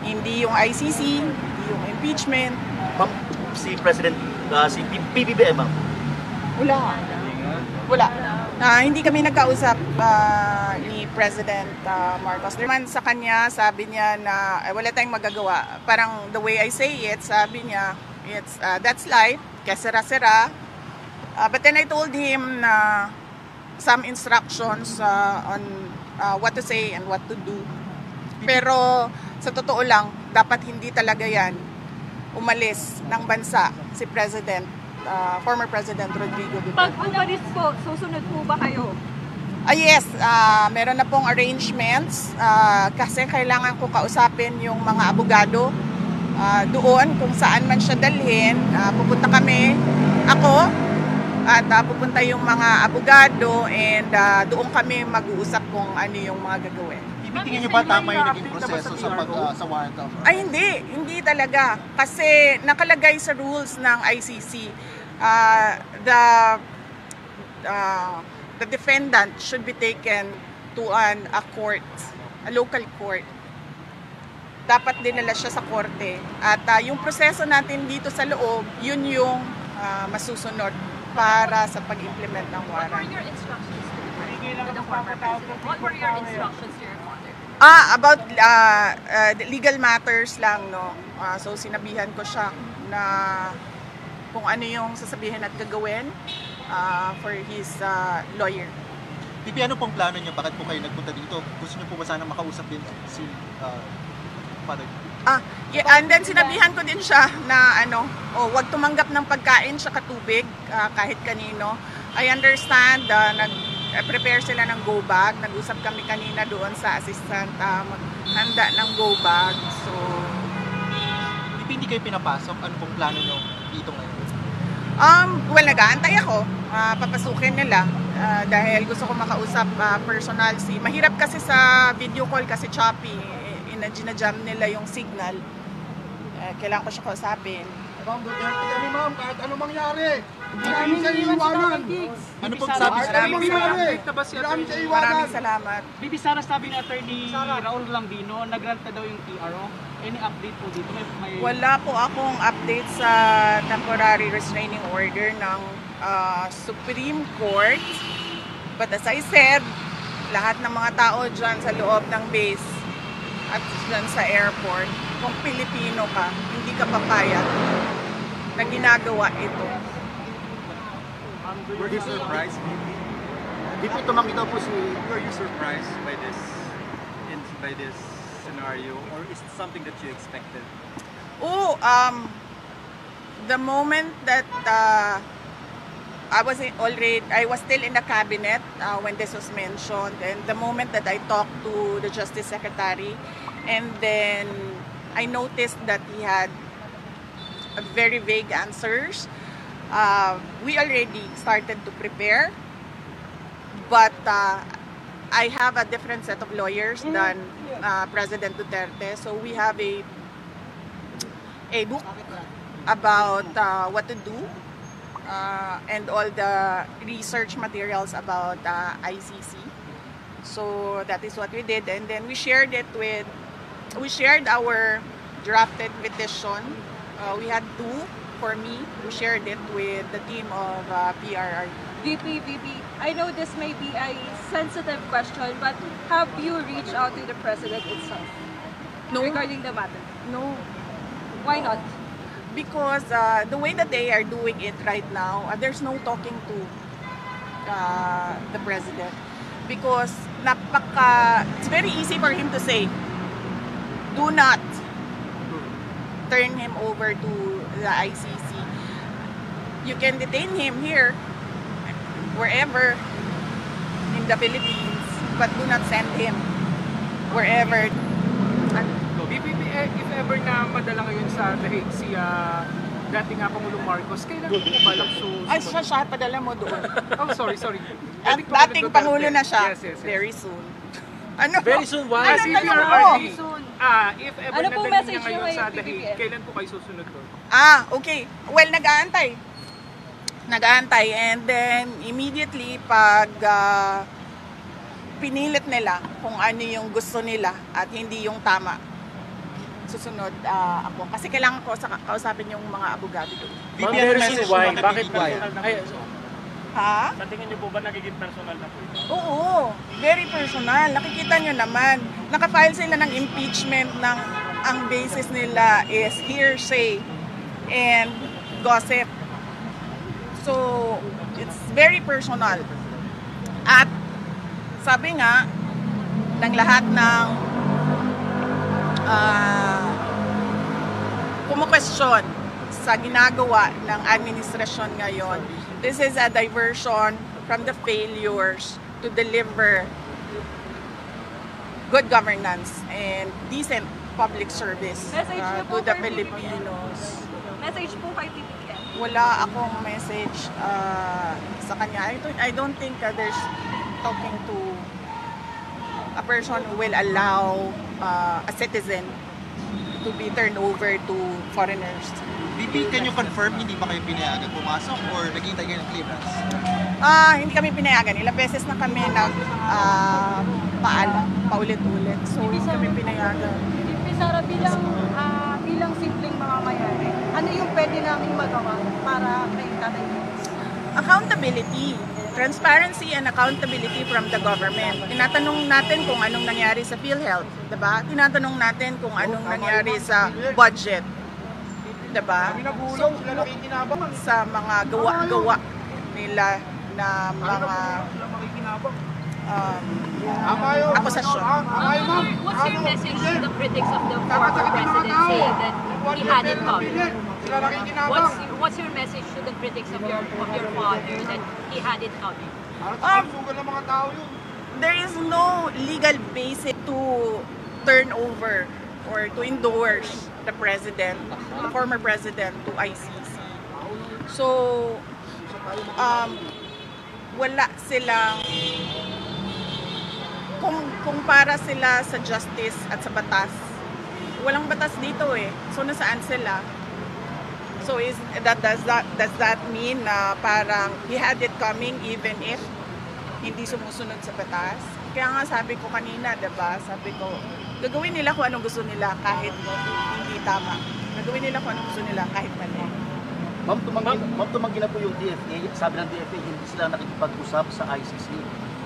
Hindi yung ICC, hindi yung impeachment. Ma'am, si President, si PBBM, ma'am. Wala. Hindi kami nagkausap ni President Marcos. Naman sa kanya, sabi niya na wala tayong magagawa. Parang the way I say it, sabi niya, that's life, kesera-sera. But then I told him na some instructions on what to say and what to do. Pero sa totoo lang, dapat hindi talaga yan umalis ng bansa si former President Rodrigo Duterte. Pag umalis po, susunod po ba kayo? Yes, meron na pong arrangements kasi kailangan ko kausapin yung mga abogado doon kung saan man siya dalhin. Pupunta kami, ako, at pupunta yung mga abogado and doon kami mag-uusap kung ano yung mga gagawin. Tingin niyo ba tama yung naging proseso sa warrant of arrest? Ay hindi talaga. Kasi nakalagay sa rules ng ICC, the defendant should be taken to a court, a local court. Dapat dinala siya sa korte. At yung proseso natin dito sa loob, yun yung masusunod para sa pag-implement ng warrant. What were your instructions to the former president? What were your instructions to your father? About legal matters lang, no. So sinabihan ko siya na kung ano yung sasabihin at gagawin for his lawyer. Pipi, ano pong plano niyo? Bakit po kayo nagpunta dito? Gusto niyo po ba sana makausap din si Father? Yeah, and then sinabihan ko din siya na wag tumanggap ng pagkain sa tubig kahit kanino. I understand nag-prepare sila ng go bag. Nag-usap kami kanina doon sa assistant maghanda ng go bag. So Pipi, hindi kayo pinapasok? Ano pong plano niyo dito ngayon? Well, nag-aantay ako. Papasukin nila dahil gusto ko makausap personal mahirap kasi sa video call kasi choppy. Ginajam nila yung signal. Kailangan ko siya kausapin. Ma'am, Duterte kami ma'am, kahit ano mangyari. Maraming sa iwanan. Ano pong sabi sa Maraming salamat. Bibi Sara, sabi ni Attorney Raul Lambino, nagrant na daw yung TRO. Any update po dito? Wala po akong update sa temporary restraining order ng Supreme Court. But as I said, lahat ng mga tao dyan sa loob ng base at dyan sa airport, kung Pilipino ka, hindi ka papayag na ginagawa ito. Were you surprised, maybe? Di po tumanggi daw po si... Were you surprised by this scenario, or is it something that you expected? The moment that I was still in the cabinet when this was mentioned, and the moment that I talked to the Justice Secretary, and then I noticed that he had very vague answers. We already started to prepare, but I have a different set of lawyers than President Duterte, so we have a book about what to do. And all the research materials about ICC. So that is what we did, and then we shared our drafted petition. We had two for me. We shared it with the team of PRR. VP, I know this may be a sensitive question, but have you reached out to the President itself regarding the matter? No. Why not? Because the way that they are doing it right now, there's no talking to the president. Because it's very easy for him to say, do not turn him over to the ICC. You can detain him here, wherever in the Philippines, but do not send him wherever. If ever na madala ngayon sa Dahig si dating Pangulong Marcos, kailan po balak Ay, siya, padala mo doon. Oh, sorry. At dating Pangulo na siya, Yes. very soon. Ano? Very soon, why? Ano PRRD. Soon. If ever Ano pong nadala niya message ngayon niyo sa kay Dahig, PBBM? kailan po kayo susunod doon? Okay. Well, nag-aantay. And then, immediately, pag pinilit nila kung ano yung gusto nila at hindi yung tama, susunod ako. Kasi kailangan ko kausapin yung mga abogado doon. VP, ano message why? mo Bakit kay why? PBBM? Ay, Ha? sa tingin niyo po ba nagiging personal na po ito? Oo, very personal. Nakikita nyo naman, nakafile sila ng impeachment ng ang basis nila is hearsay and gossip. So, it's very personal. At sabi nga, ng lahat ng kumukwestiyon sa ginagawa ng administrasyon ngayon, this is a diversion from the failures to deliver good governance and decent public service Message niyo po to the kay Filipinos. Message po kay PBBM. Wala akong message sa kanya. I don't think there's talking to a person who will allow a citizen to be turned over to foreigners. VP, can you confirm hindi ba kayo pinayagan pumasok or naghihintay kayo ng clearance? Hindi kami pinayagan. Ilang beses na kami paalam, paulit-ulit. So, hindi kami pinayagan. VP Sara, bilang simpleng mga mayari, ano yung pwede namin magawa para kay Tatay Diggs? Accountability. Transparency and accountability from the government. Tinatanong natin kung anong nangyari sa PhilHealth, 'di ba? Tinatanong natin kung anong nangyari sa budget, 'di ba? So, sa mga gawa-gawa nila na mga akusasyon. What's your message to the critics of the former president saying that he had it coming? What's your message to the critics of your father that he had it coming? There is no legal basis to turn over or to endorse the president, the former president, to ICC. So, wala silang, kung para sila sa justice at sa batas, walang batas dito eh. So, nasaan sila? So, does that mean na parang he had it coming even if hindi sumusunod sa batas? Kaya nga sabi ko kanina, diba? Sabi ko, gagawin nila kung anong gusto nila kahit hindi tama. Gagawin nila kung anong gusto nila kahit mali. Ma'am, tumanggi na po yung DFA. Sabi ng DFA, hindi sila nakikipag-usap sa ICC.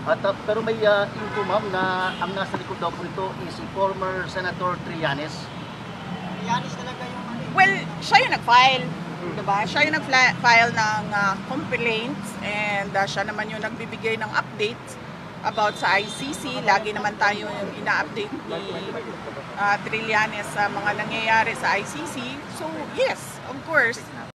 At, pero may info, ma'am, na ang nasa likod daw po ito is si former Senator Trillanes. Well, siya yung nag-file. Diba? Siya yung nag-file ng complaints and siya naman yung nagbibigay ng updates about sa ICC. Lagi naman tayo yung ina-update ni Trillanes sa mga nangyayari sa ICC. So, yes, of course,